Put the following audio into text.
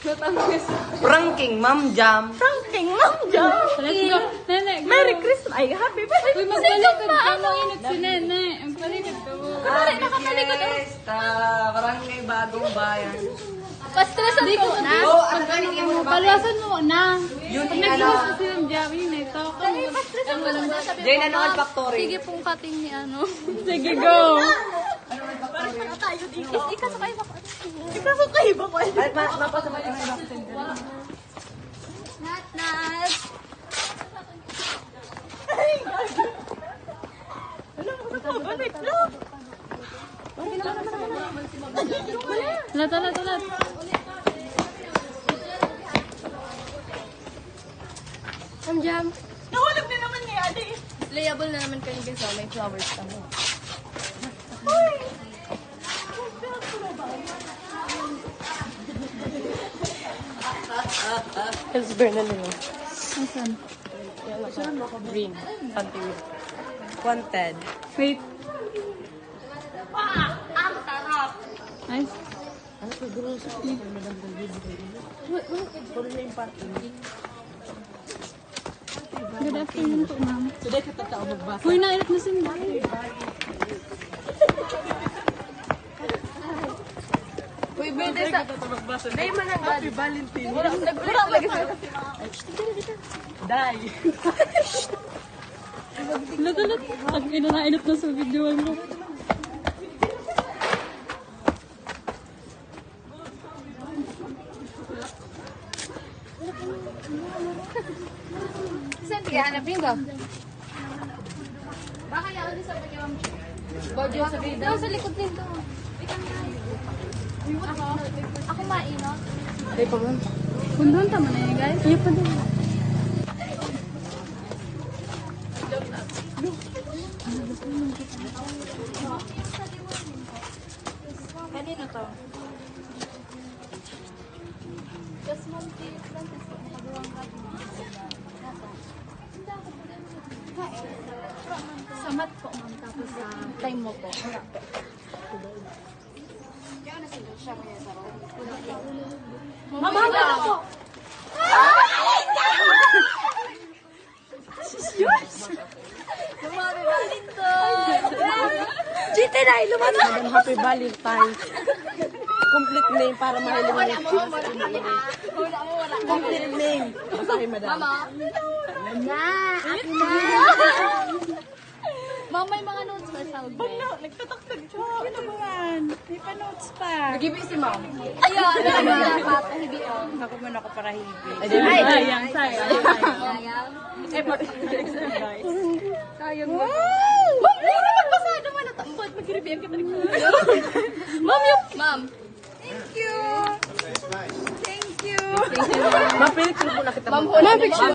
Pranking Ma'am Jam. Pranking Ma'am Jam. Let's go. Nene, go. Merry Christmas. Ay, happy birthday. Uy, magbalikod ka mo. Init si Nene. Ang palikod ka mo. Fiesta, barangay Bagong Bayan. Pastrasan ko na. Oh, ano ka nito mo ba? Palwasan mo na. Yun Pag yung nag-iwas ano. kasi ng Javi, nito ka mo. Jane, ano ang factory? Sige pong cutting ni ano. Sige, go. Ikasakay ba ko? Ikasakay ba ko? Mapasama yung vaccine. Nat. Balik lang. Lat. Ma'am Jam. Nahulog na naman ni Ate. Playable na naman kayo guys. May flowers kami. Health burn na nila. Asan? Green. Something. Wanted. Wait. Ay. Good afternoon po, ma'am. Today ka tatao magbasa. Uy, nainit na simba. Uy, birthday sa... Magbasa. Day man ang Happy Valentine. Nag-ulit talaga sa... Die. Lat. Pag nainit na sa video mo. Saan tiga hanapin ko? Baka yan din sa pagkawam. Bodyo sa video. Sa likod nito. Ako mainot. Ay, pa ma'am. Kundun tama na yun, guys. Ay, pa doon. Kanino to? Just one piece lang. Pagawang ka. Sa mat po, ma'am. Tapos sa time mo po. Mama, hanggang po. Madam, Happy Valentine. Complete name para mahiling mo. Complete name. Basahin, madam. Ma'am, may mga notes pa sa ugbe. Nagtataktak siya. Ano ba man? May pa-notes pa. Nag-ibig si ma'am. Ayun, hindi on. Ako man ako para hibi. Sayang. Sayang. Ma'am, hindi na magbasado man. Natambot. Mag-review kita rin. Ma'am. Thank you. Thank you. Ma'am, pilit mo na kita. Ma'am,